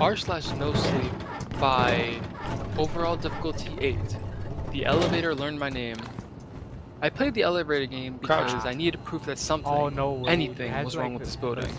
r/no sleep by overall difficulty 8. The elevator learned my name. I played the elevator game because I needed proof that something, anything, was wrong with this building.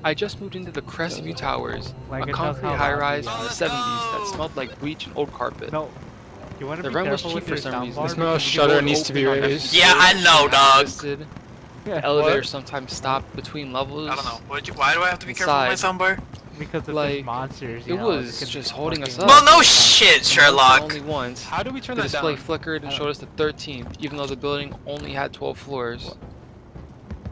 I just moved into the Crestview Towers, a concrete high-rise from the 70s that smelled like bleach and old carpet. No. You want to The be rent was careful cheap with for your some reason. soundbar The because shutter door needs to be opened on raised. every Yeah, I floor know, and dog. existed. Yeah, The elevator what? sometimes stopped between levels. I don't know. Why do I have to be careful with my soundbar? because of Like, the monsters. You it know, was it can just holding us fucking- up. Well, no shit, Sherlock. Only once. How do we turn The that display down? flickered and showed us the 13th, even though the building only had 12 floors.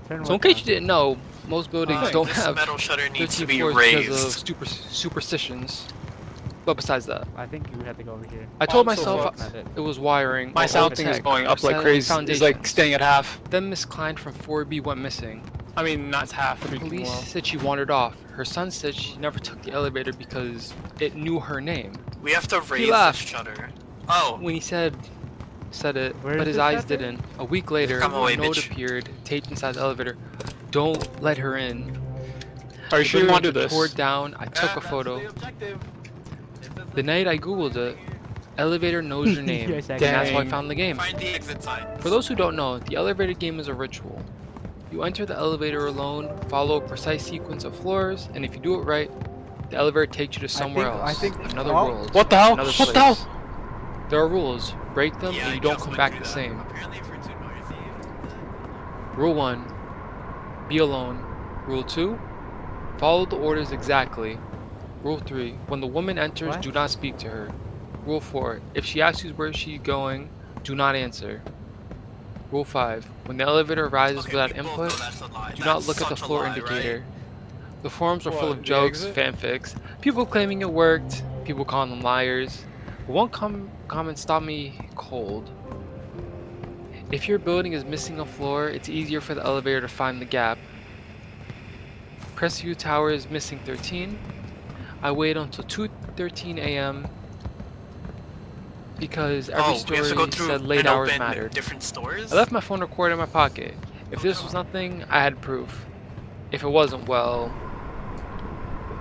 Turn So in what case down? you didn't know, most buildings don't This have metal shutter needs 13 to be floors raised. because of superstitions. But besides that, I think you have to go over here. I told I'm so myself fucked. it was wiring. My or sound old thing is tech, going or up like settling crazy. It's like foundations. staying at half. Then Miss Klein from 4B went missing. I mean, not half. The freaking police well. said she wandered off. Her son said she never took the elevator because it knew her name. We have to raise the laughed. shutter. Oh, When he said it, Where but is his this eyes at then? didn't. A week later, Come away, a note bitch. appeared taped inside the elevator. Don't let her in. Are you The sure you want to do building this? tore down. I took a photo. The night I googled it, elevator knows your name, Yes, I and that's how I Dang. found the game. find the exit sign. For those who don't know, the elevator game is a ritual. You enter the elevator alone, follow a precise sequence of floors, and if you do it right, the elevator takes you to somewhere I else, think- another oh. world, What the hell? another What the place. hell? There are rules. Break them, Yeah, and I you don't just come went back through the that. same. Apparently, if you're too noisy. Rule 1. Be alone. Rule 2. Follow the orders exactly. Rule 3. When the woman enters, What? do not speak to her. Rule 4. If she asks you where she's going, do not answer. Rule 5. When the elevator rises Okay, without we both input, know that's a lie. do not That's look at the such a floor lie, indicator. right? The forums are full What, of the jokes, exit? fanfics, people claiming it worked, people calling them liars. But one comment stopped me cold. If your building is missing a floor, it's easier for the elevator to find the gap. Crestview Tower is missing 13. I waited until 2:13 a.m. because every Oh, we have to go story through said late and hours open mattered. different stores? I left my phone recorded in my pocket. If this was nothing, I had proof. If it wasn't, well,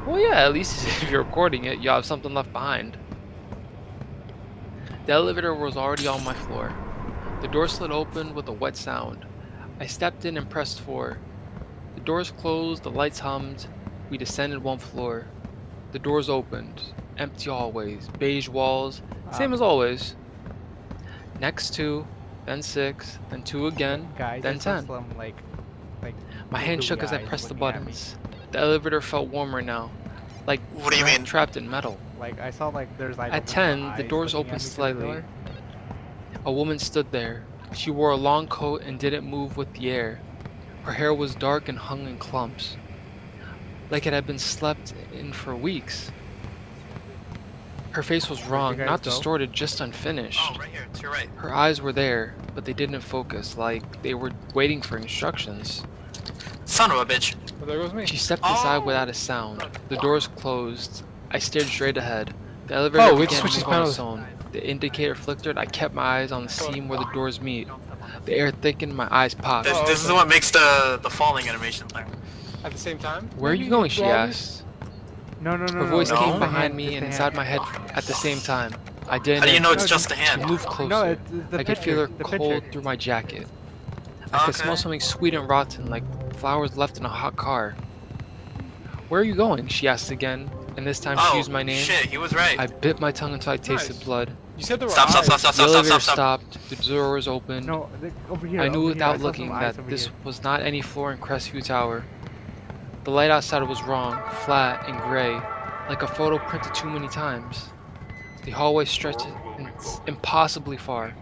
yeah, at least if you're recording it, you have something left behind. The elevator was already on my floor. The door slid open with a wet sound. I stepped in and pressed 4. The doors closed, the lights hummed. We descended 1 floor. The doors opened. Empty hallways, beige walls, same as always. Next 2, then 6, then 2 again, Guys, then I saw 10. some, like My hand blue shook as I eyes pressed the looking at me. buttons. The elevator felt warmer now, like What do you mean? trapped in metal. Like I saw like there's like At little 10, the eyes doors looking at opened me through the slightly. door. A woman stood there. She wore a long coat and didn't move with the air. Her hair was dark and hung in clumps, like it had been slept in for weeks. Her face was wrong, guys not go? distorted, just unfinished. Oh, right here. To your right. Her eyes were there, but they didn't focus, like they were waiting for instructions. Son of a bitch. Well, there goes me. She stepped inside without a sound. The doors closed. I stared straight ahead. The elevator we began switched to these move on panels. its own. The indicator flickered. I kept my eyes on the seam where the doors meet. The air thickened. My eyes popped. This is what makes the falling animation thing. At the same time? Where are you going? She asked. No. Her voice no. came Just the behind hand, me just and the inside hand. my head at the same time. I didn't. How do you know it's No, just a She hand? moved closer. No, it's the I could feel her picture, the cold picture. through my jacket. I could smell Okay. something sweet and rotten, like flowers left in a hot car. Where are you going? She asked again, and this time she Oh, used my name. shit, he was right. I bit my tongue until I tasted Nice. blood. You said there were Stop, stop, eyes. stop, stop, The stop, elevator stop, stop. stopped. The doors opened. No, over here. I knew over here. without saw looking some eyes that over this here. was not any floor in Crestview Tower. The light outside was wrong, flat and gray, like a photo printed too many times. The hallway stretched impossibly far.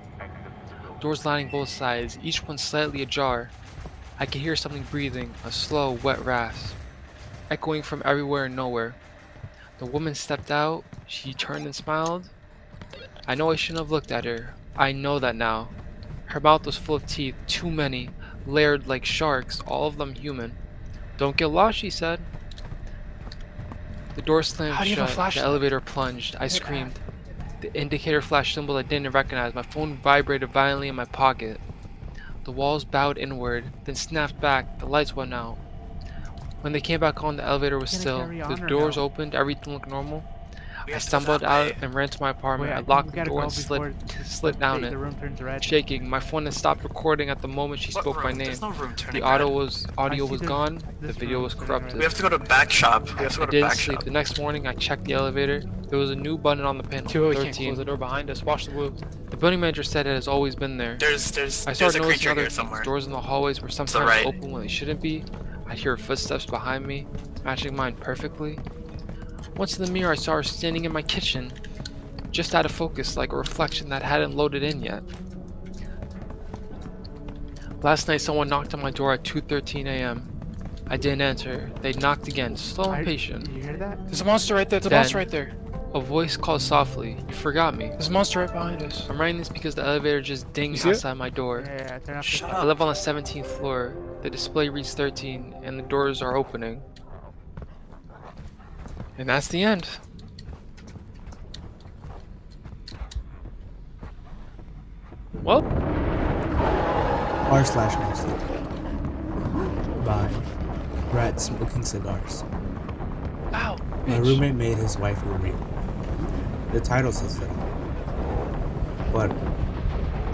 Doors lining both sides, each one slightly ajar. I could hear something breathing, a slow, wet rasp, echoing from everywhere and nowhere. The woman stepped out. She turned and smiled. I know I shouldn't have looked at her. I know that now. Her mouth was full of teeth, too many, layered like sharks, all of them human. Don't get lost, she said. The door slammed How do you have a shut. The flashlight? elevator plunged. I screamed. The indicator flashed symbol I didn't recognize. My phone vibrated violently in my pocket. The walls bowed inward, then snapped back. The lights went out. When they came back on, the elevator was Gonna still. carry The on or doors no? opened, everything looked normal. We I have to go stumbled that out way. and ran to my apartment. Wait, I I think locked we the gotta door go and before slid down the it, room turns red. shaking. My phone had stopped recording at the moment she What spoke my room? There's name. no room turning The red. audio see was there's gone. The this video room was turning red. corrupted. We have to go to back shop. We have to I go to didn't back sleep. shop. The next morning, I checked the elevator. There was a new button on the panel. Too we can't close 13. the door behind us. Watch the blue. The building manager said it has always been there. There's I a started noticing creature other here things. somewhere. Doors in the hallways were the sometimes right. open when they shouldn't be. I'd hear footsteps behind me, matching mine perfectly. Once in the mirror, I saw her standing in my kitchen, just out of focus, like a reflection that hadn't loaded in yet. Last night, someone knocked on my door at 2:13 a.m. I didn't answer. They knocked again, slow and patient. You hear that? There's a monster right there. There's a Then- monster right there. A voice called softly, "You forgot me." There's a monster right behind us. I'm writing this because the elevator just You dinged see it? outside my door. Yeah, turn off the Shut I up. live on the 17th floor. The display reads 13, and the doors are opening. And that's the end. Well, r/mostly by Rat Smoking Cigars. ow, My bitch. roommate made his wife real. The title says it all. But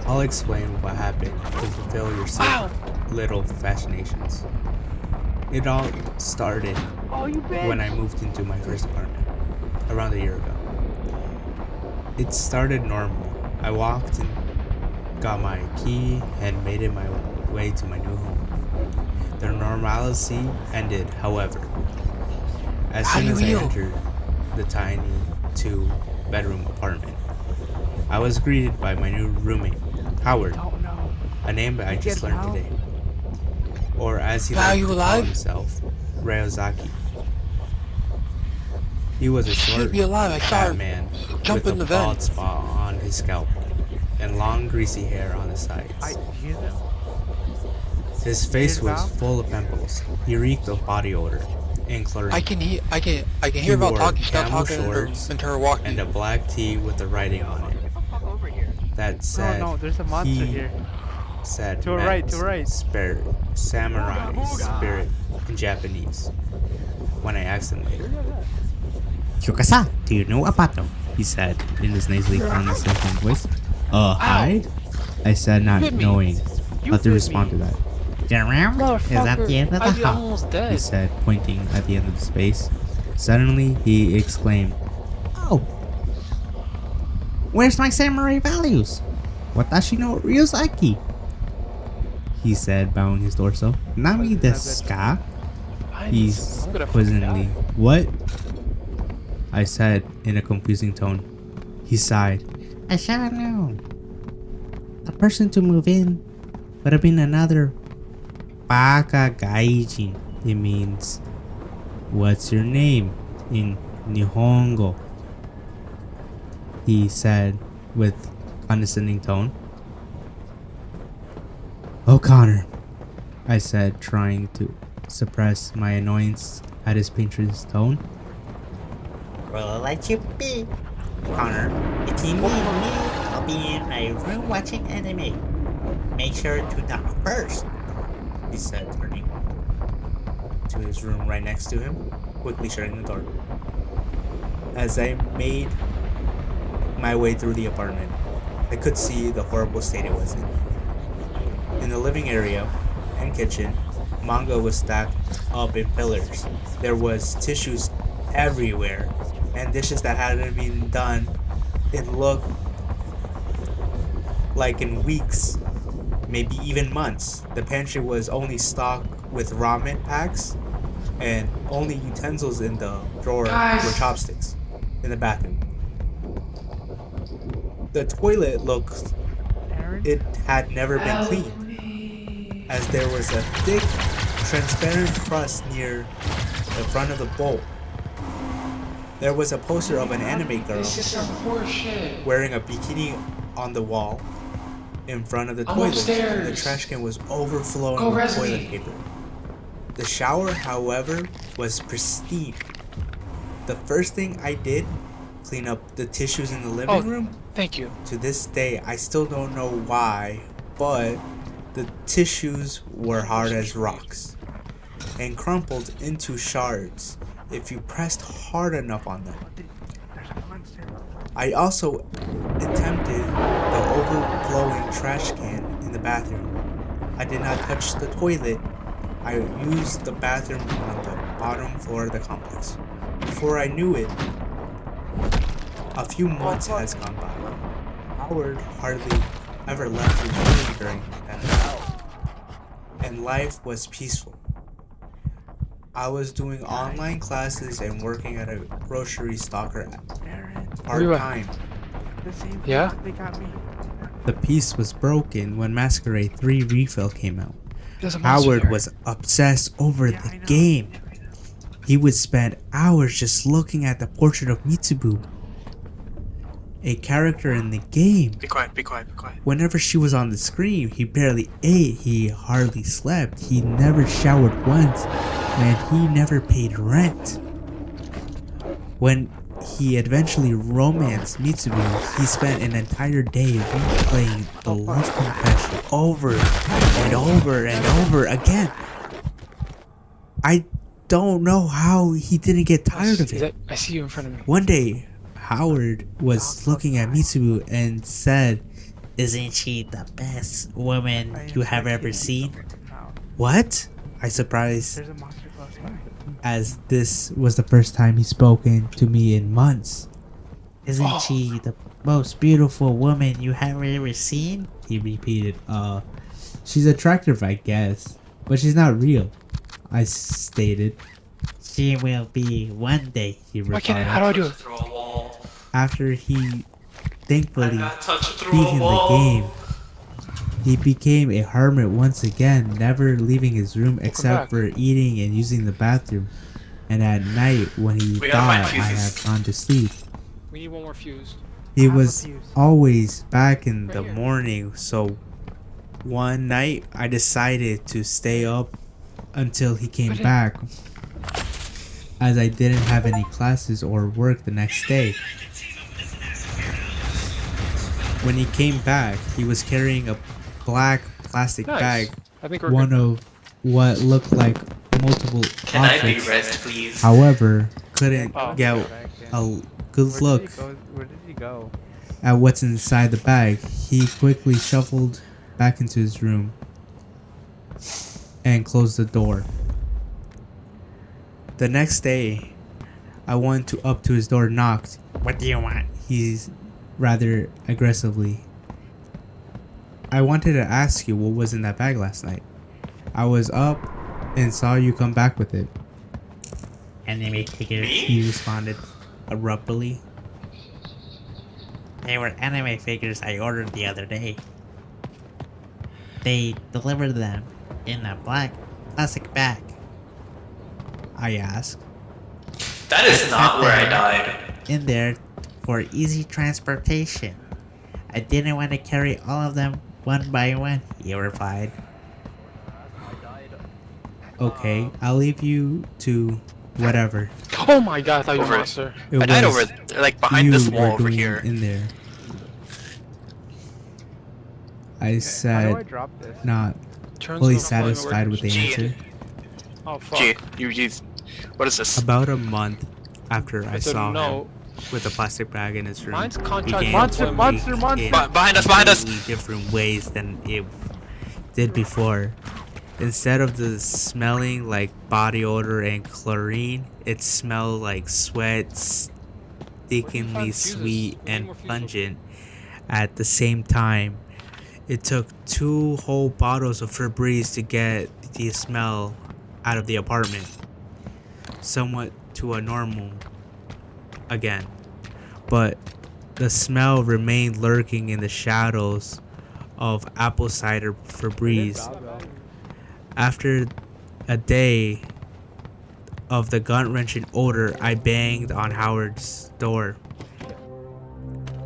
I'll explain what happened to fulfill your Ow! little fascinations. It all started Oh, you bitch! when I moved into my first apartment around a year ago. It started normal. I walked in, got my key, and made it my way to my new home. The normalcy ended, however, as soon as I entered the tiny 2-bedroom apartment. I was greeted by my new roommate, Howard, Oh no. a name that I just learned out. today. Or as he Wow, liked you to call alive? himself, Ryozaki. He was a He short, can't be alive. I saw fat her man jump with in a the bald vent. spot on his scalp and long greasy hair on the sides. You hear that? His face Hear was that? full of pimples. He reeked of body odor and chlorine. I can hear He about wore talking. Stop camel talking shorts into her walking. and a black tee with the writing on it that said, No, there's a monster he here. said, To our right, to our right. Spirit, samurai spirit in Japanese. When I asked him later, Hyokasa, do you know Apato? He said in his nasally condescending voice. Hi? I said, not bit me. knowing You how to bit respond me. to that. Get around? Is at the end of the I'm hall? almost He dead. said, pointing at the end of the space. Suddenly, he exclaimed, "Oh! Where's my samurai values? Watashi no Ryuzaki?" He said, bowing his torso. Nami desu ka? He's I'm gonna fucking quizzically, die. "What?" I said in a confusing tone. He sighed. "I should have known. A person to move in would have been another Baka Gaijin." It means, "What's your name?" in Nihongo. He said with condescending tone. "Oh, Connor," I said, trying to suppress my annoyance at his patron's tone. Well, I'll let you be. Connor, if you need me, I'll be in my room watching anime. Make sure to knock first," he said, turning to his room right next to him, quickly shutting the door. As I made my way through the apartment, I could see the horrible state it was in. In the living area and kitchen, manga was stacked up in pillars. There was tissues everywhere, and dishes that hadn't been done. It looked like in weeks, maybe even months. The pantry was only stocked with ramen packs, and only utensils in the drawer were chopsticks in the bathroom. The toilet looked, Aaron? it had never been cleaned, as there was a thick, transparent crust near the front of the bowl. There was a poster of an anime girl This is some horseshit. wearing a bikini on the wall in front of the I'm toilet. upstairs. The trash can was overflowing Go with res toilet me. paper. The shower, however, was pristine. The first thing I did, clean up the tissues in the living room. Thank you. To this day, I still don't know why, but the tissues were hard as rocks. and crumpled into shards if you pressed hard enough on them. There's a monster. I also attempted the overflowing trash can in the bathroom. I did not touch the toilet. I used the bathroom on the bottom floor of the complex. Before I knew it, a few months has gone by. Howard hardly ever left his room during the pandemic, and life was peaceful. I was doing online classes and working at a grocery stocker Aaron, part-time. the same Yeah? place they got me. The peace was broken when Masquerade 3 Refill came out. There's a monster Howard there. was obsessed over Yeah, I the know. game. He would spend hours just looking at the portrait of Mitsubu, a character in the game. Be quiet, be quiet, be quiet. Whenever she was on the screen, he barely ate, he hardly slept, he never showered once, and he never paid rent. When he eventually romanced Mitsubu, he spent an entire day replaying the love confession over and over and over again. I don't know how he didn't get tired of it. I see you in front of me. One day, Howard was looking at Mitsubu and said, Isn't she the best woman you have ever seen? "What?" I surprised, There's a monster close by. as this was the first time he's spoken to me in months. Isn't she the most beautiful woman you have ever seen? He repeated, she's attractive, I guess, but she's not real," I stated. She will be one day. He Why can't I? How replied. do I do it? Through a wall. After he thankfully Touched through beating the game, he became a hermit once again, never leaving his room except back. for eating and using the bathroom. And at night, when he We thought gotta I find had fuses. gone to sleep, We need one more fuse. he have a was fuse. always back in Right the here. morning. So one night, I decided to stay up until he came back, as I didn't have any classes or work the next day. When he came back, he was carrying a black plastic Nice. bag, I think we're one good. of what looked like multiple Can I be objects. rest, please? However, couldn't Oh. get a good look Where did he go? at what's inside the bag. He quickly shuffled back into his room and closed the door. The next day, I went up to his door, knocked. What do you want? He's rather aggressively. "I wanted to ask you what was in that bag last night. I was up and saw you come back with it." Anime figures. He responded abruptly. They were anime figures I ordered the other day. They delivered them in a black plastic bag. I asked. That is not where I died. In there for easy transportation. I didn't want to carry all of them one by one, he replied. "Okay, I'll leave you to whatever Oh my god, I thought you were a Over it. monster. it I died was over, like, behind you this were wall over doing here. in there." I How do I said, drop this? not Turns fully on deployment satisfied with the Gee. answer. Oh fuck. Gee, you, what is this? About a month after I It's a saw no. him with a plastic bag in his room, Mine's he contract began Monster, to monster, leak monster! in Behind us, behind us! completely different ways than it did before. Instead of the smelling like body odor and chlorine, it smelled like sweat, stickingly fuses? sweet We need and more fuses. pungent at the same time. It took 2 whole bottles of Febreze to get the smell out of the apartment, somewhat to a normal again. But the smell remained lurking in the shadows of apple cider Febreze. After a day of the gut-wrenching odor, I banged on Howard's door.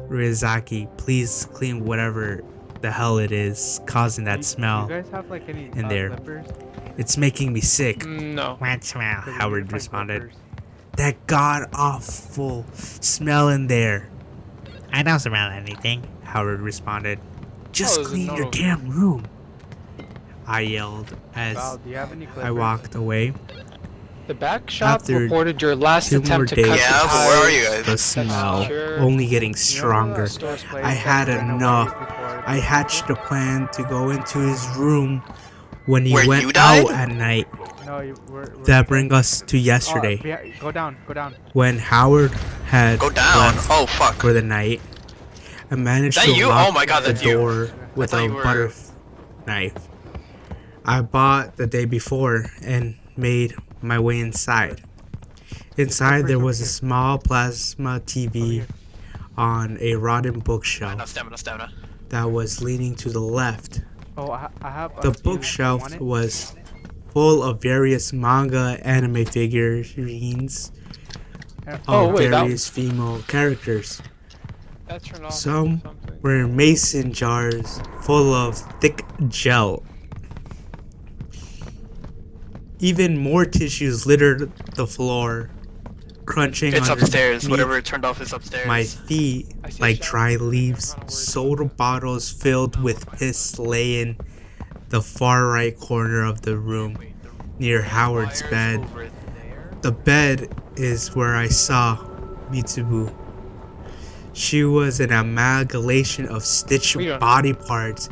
"Rizaki, please clean whatever the hell it is causing that You smell. guys have like any in there. clippers? It's making me sick." No. What smell? 'Cause we Howard need to find responded. clippers. "That god-awful smell in there," I don't smell anything. Howard responded. "Just there's a clean note your over damn room." I yelled as Val, do you have any clippers? I walked away. The back shop After reported your last 2 more attempt to cut days, the Yeah, but tire. where are you guys? the smell sure. only getting You know stronger. the store's place I that had you ran away enough. before? I hatched a plan to go into his room when he Where you went died? out at night. No, we're That brings us to Oh, yesterday, go down, go down. when Howard had Go down. left Oh fuck. for the night. I managed Is that to you? lock Oh my God, the that's you. door with thought a you were- butter knife I bought the day before and made my way inside. Inside there was a small plasma TV on a rotten bookshelf No stamina, stamina. that was leaning to the left. Oh, I have. The a few. bookshelf Want it? was full of various manga anime figurines Oh, of wait, that- various female characters. That turned off Some something. were in mason jars full of thick gel. Even more tissues littered the floor, crunching It's upstairs. underneath Whatever turned off is upstairs. my feet I see a like shadow. dry leaves. Soda bottles filled with piss lay in the far right corner of the room near Howard's bed. Over there. The bed is where I saw Mitsubu. She was an amalgamation of stitched We don't- body parts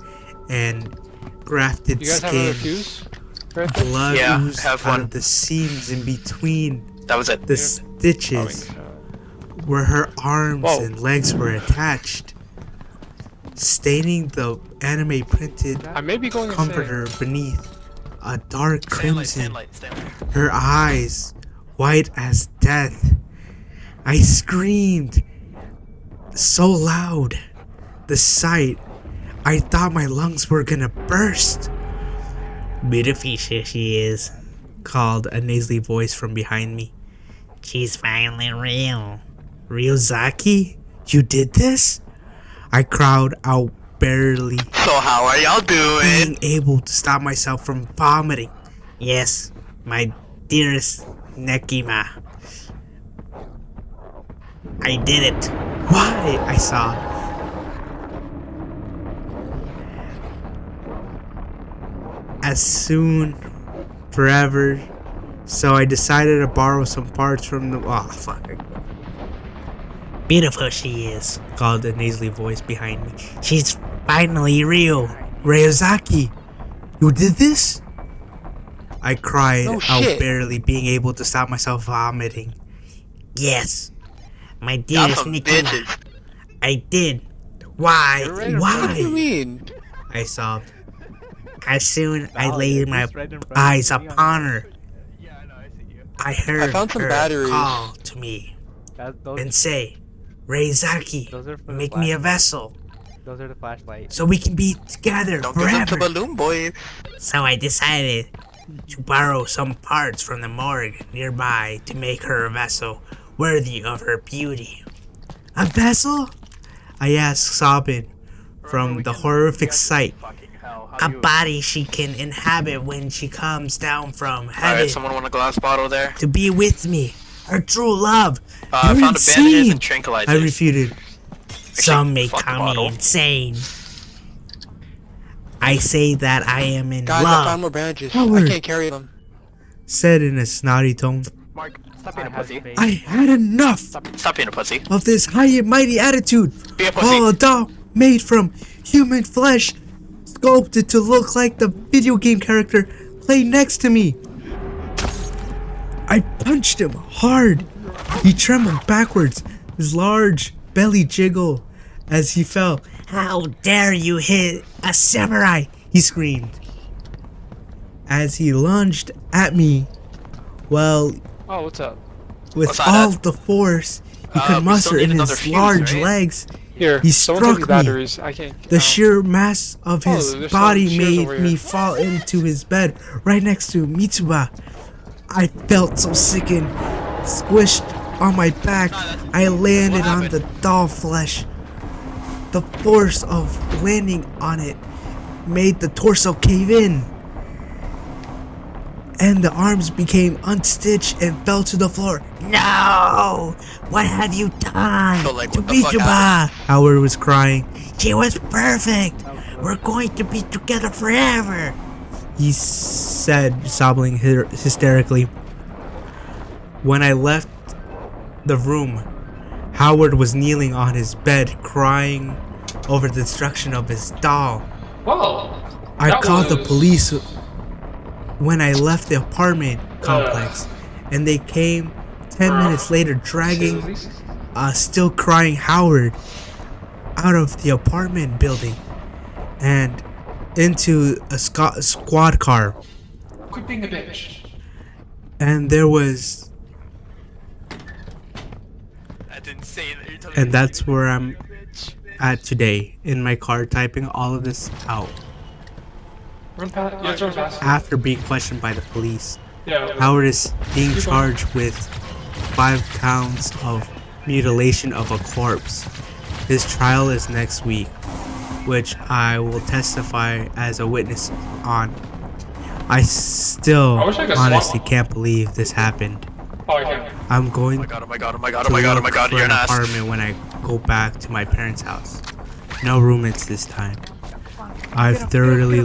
and grafted You guys have another skin. fuse? Right there? Blood Yeah, oozed have out one. of the seams in between That was it. the stitches where her arms Whoa. and legs were attached, staining the anime printed I may be going insane. comforter beneath a dark Stanlight, crimson. stanlight, stanlight. Her eyes white as death. I screamed so loud. The sight, I thought my lungs were gonna burst. Beautiful she is, called a nasally voice from behind me. She's finally real. Ryozaki, you did this? I cried out, barely So how are y'all doing? being able to stop myself from vomiting. Yes, my dearest Nekima. I did it. Why? I sobbed. As soon, forever. So I decided to borrow some parts from the. Oh, fuck. Beautiful she is. Called a nasally voice behind me. She's finally real. Ryozaki, you did this? I cried No out, shit. barely being able to stop myself vomiting. Yes, my Y'all dearest some Nekima. bitches. I did. Why? What do you Why? mean? I sobbed. As soon I Val, laid it's my right in front of eyes me on upon the- her, I heard found some her batteries. call to me Those, and say, Reizaki, those are for the make me a flashlight. vessel Those are the flashlights. So we can be together Don't give them to forever. Balloon Boy. So I decided to borrow some parts from the morgue nearby to make her a vessel worthy of her beauty. A vessel? I asked, sobbing from the horrific sight. Fucking hell. A body she can inhabit when she comes down from heaven Alright, someone want a glass bottle there? to be with me, her true love. I You're found insane. bandages and tranquilizers. I refuted. Some may fuck the call me bottle. insane. I say that I am in Guys, I love. found more bandages. Howard. I can't carry them. Said in a snotty tone. Mark, stop I being a have pussy. space. I had enough Stop being a pussy. of this high and mighty attitude. Be a pussy. While a doll made from human flesh, sculpted to look like the video game character, lay next to me. I punched him hard. He trembled backwards, his large belly jiggled as he fell. How dare you hit a samurai? He screamed as he lunged at me. Well, Oh, what's up? with What's that all at? the force he We could still muster need in another his fuse, large right? legs, Here, He someone take struck these me. batteries. I can't. the sheer mass of Oh, his there's some body shears made over me here. fall into his bed right next to Mitsuba. I felt so sickened, squished on my back. I landed on happened. the doll flesh. The force of landing on it made the torso cave in, and the arms became unstitched and fell to the floor. No! What have you done So, like, to what the fuck Bijuba? Howard was crying. She was perfect. We're going to be together forever. He said, sobbing hysterically, "When I left the room, Howard was kneeling on his bed crying over the destruction of his doll. Whoa. I That called the was- police when I left the apartment complex, and they came 10 minutes later dragging a still crying Howard out of the apartment building and into a squad car. Quit being a bitch. And there was, I didn't say that. You're telling and me that's you're where a I'm bitch. at today, in my car, typing all of this out Run past. Yeah, run past. after being questioned by the police. Yeah. Howard is being charged with 5 counts of mutilation of a corpse. His trial is next week, which I will testify as a witness on. I still I wish I could honestly swap. can't believe this happened. Oh, I can. I'm Oh going my god, oh my god, oh my god, to oh my god, oh look my god, for you're an an ass. apartment when I go back to my parents' house. No roommates this time. I've thoroughly